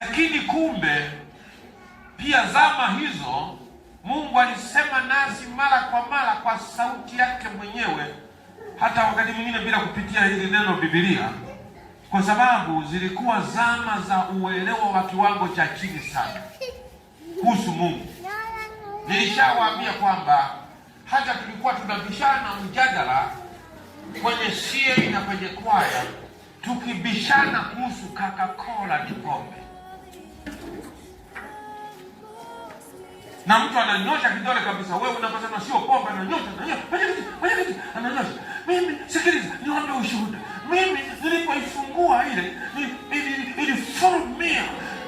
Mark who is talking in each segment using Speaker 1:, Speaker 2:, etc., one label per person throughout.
Speaker 1: Lakini kumbe pia zama hizo Mungu alisema nasi mara kwa mara kwa sauti yake mwenyewe, hata wakati mwingine bila kupitia hili neno Biblia, kwa sababu zilikuwa zama za uelewa wa kiwango cha chini sana kuhusu Mungu. Nilishawaambia kwamba hata tulikuwa tunabishana mjadala kwenye CA na kwenye kwaya, tukibishana kuhusu Coca-Cola ni pombe. Na mtu ananyosha kidole kabisa, wewe unaposema sio pombe, ananyosha, ananyosha. Mimi sikiliza, niombe ushuhuda. Mimi nilipoifungua ile, ilifurumia.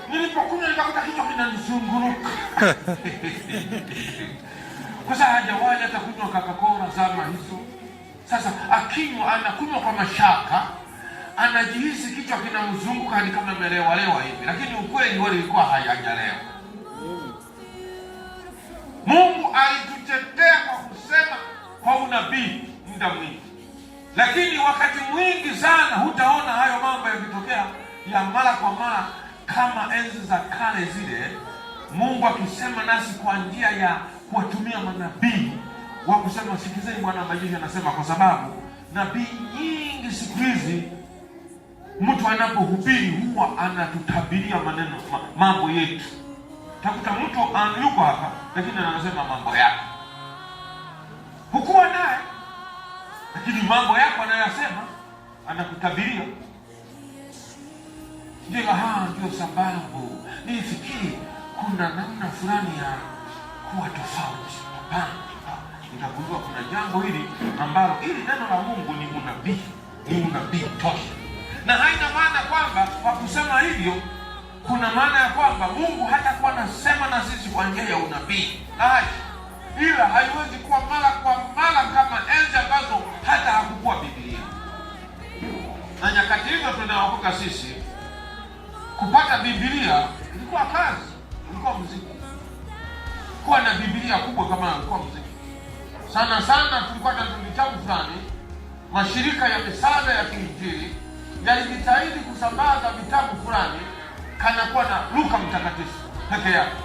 Speaker 1: Nilipokunywa nikakuta kichwa kinanizunguruka. Kwa sababu hajawahi hata kunywa Coca-Cola zama hizo. Sasa akinywa, anakunywa kwa mashaka, anajihisi kichwa kinamzunguka, ni kama amelewalewa hivi, lakini ukweli wale ilikuwa hajalewa. Mungu alitutetea kwa kusema kwa unabii muda mwingi, lakini wakati mwingi sana hutaona hayo mambo yakitokea ya mara kwa mara kama enzi za kale zile, Mungu akisema nasi kwa njia ya kuwatumia manabii wa kusema sikizeni Bwana majeshi anasema, kwa sababu nabii nyingi siku hizi mtu anapohubiri huwa anatutabiria maneno mambo yetu. Takuta mtu yuko hapa lakini anasema mambo yake. Hukuwa naye lakini mambo yako anayosema anakutabiria. Ndio sababu nilifikiri kuna namna fulani ya kuwa tofauti. Hapana. Nikagundua kuna jambo hili ambalo ili neno la Mungu ni unabii tosha. Na haina maana kwamba kwa kusema hivyo kuna maana ya kwamba Mungu hatakuwa anasema na sisi kwa njia ya unabii. Ila haiwezi kuwa mara kwa mara kama enzi ambazo hata hakukuwa Biblia. Na nyakati hizo tunaokoka sisi, kupata Biblia ilikuwa kazi, ilikuwa muziki. Kuwa na Biblia kubwa kama ilikuwa muziki. Sana tulikuwa na vitabu fulani, mashirika ya misaada ya kiinjili yalijitahidi kusambaza vitabu fulani, kanakuwa na Luka mtakatifu peke yake,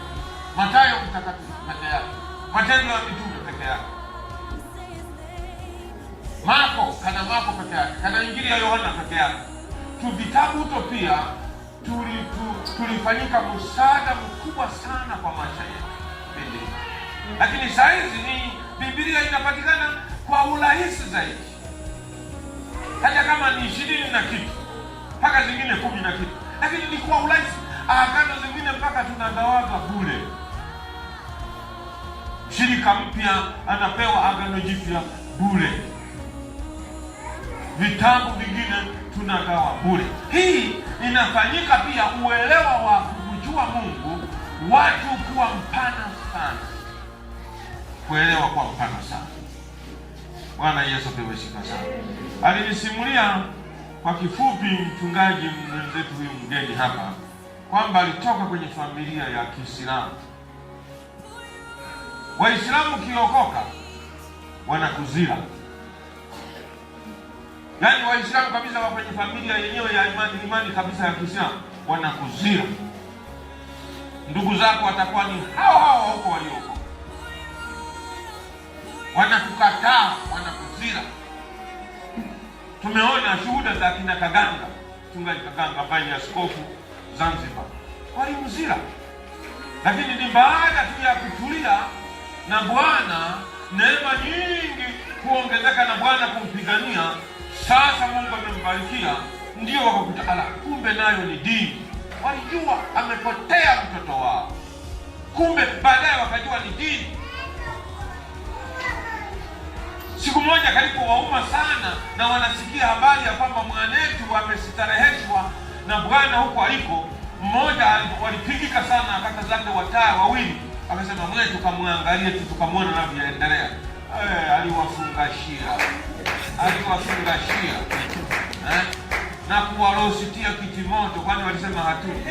Speaker 1: Mathayo mtakatifu peke yake, Matendo ya Mitume peke yake, Marko peke yake, kana Injili ya Yohana peke yake. Vitabu hizo pia tulifanyika msaada mkubwa sana kwa maisha yetu. Lakini saa hizi ni Biblia inapatikana kwa urahisi zaidi. Hata kama ni 20 na kitu, mpaka zingine 10 na kitu, lakini ni kwa urahisi. Agano zingine mpaka tunagawaga bure. Shirika mpya anapewa agano jipya bure. Vitabu vingine tunagawa bure. Hii inafanyika pia uelewa wa kujua Mungu watu kuwa mpana sana. Kuelewa kuwa mpana sana. Bwana Yesu apewe sifa sana. Alinisimulia kwa kifupi mchungaji mwenzetu huyu mgeni hapa kwamba alitoka kwenye familia ya Kiislamu. Waislamu kiokoka wanakuzila. Yaani Waislamu kabisa wa kwenye familia yenyewe ya imani kabisa ya Kiislamu wanakuzila. Ndugu zako watakuwa ni hao huko walioko. Wanakukataa, wanakuzila. Tumeona shuhuda za kina Kaganga, mchungaji Kaganga ambaye ni askofu Zanzibar. Walimzila. Lakini ni baada tu ya kutulia na Bwana, neema nyingi kuongezeka na Bwana kumpigania, sasa Mungu amembarikia, ndio wakakuta ala, kumbe nayo ni dini. Walijua amepotea mtoto wao, kumbe baadaye wakajua ni dini. Siku moja karibu wauma sana na wanasikia habari ya kwamba mwanetu amestareheshwa na Bwana huko aliko. Mmoja walipigika sana, akata zake wataa wawili, akasema mwetu kamwangalie tu tukamwona anavyoendelea. Aliwafungashia na kuwalositia kiti moto, kwani walisema hatuni.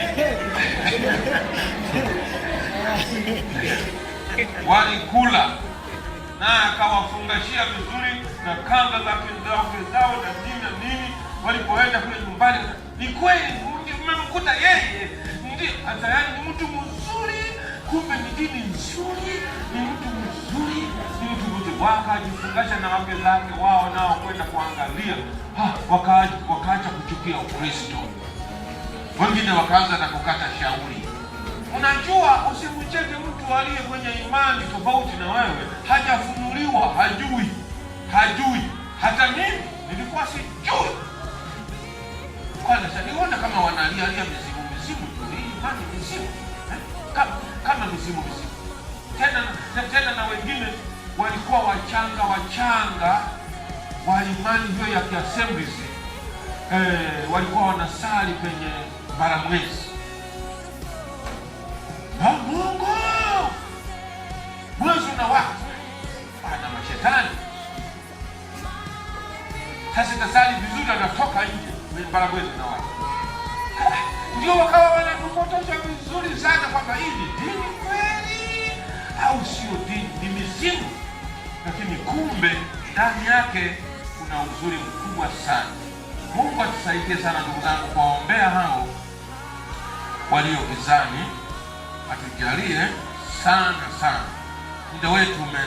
Speaker 1: Walikula na akawafungashia vizuri na kanga za zao na nini. Walipoenda kule nyumbani, ni kweli mmemkuta yeye, ndio dini nzuri, ni mtu mzuri, ni mtu mzuri. Wakajifungasha na wake zake, wao nao kwenda kuangalia, wakaacha kuchukia Ukristo. Wengine wakaanza na kukata shauri. Unajua, usimcheke mtu aliye kwenye imani tofauti na wewe, hajafunuliwa, hajui. Hata mimi nilikuwa sijui. Kwanza niona kama wanalia mizimu tu, imani mizimu. Kama mizimu. Tena na wengine walikuwa wachanga wa imani hiyo ya Kiassemblies. Walikuwa wanasali penye baramwezi. Mungu! Mwezi unawaka. Ana mashetani. Sasa tasali vizuri, anatoka nje kwenye baramwezi na watu. Ndio wakawa wanatupotosha vizuri sana kwamba hii ni dini kweli au sio dini, ni mizimu. Lakini kumbe ndani yake kuna uzuri mkubwa sana. Mungu atusaidie sana ndugu zangu, kuwaombea hao walio gizani, atujalie sana. Muda wetu umeenda.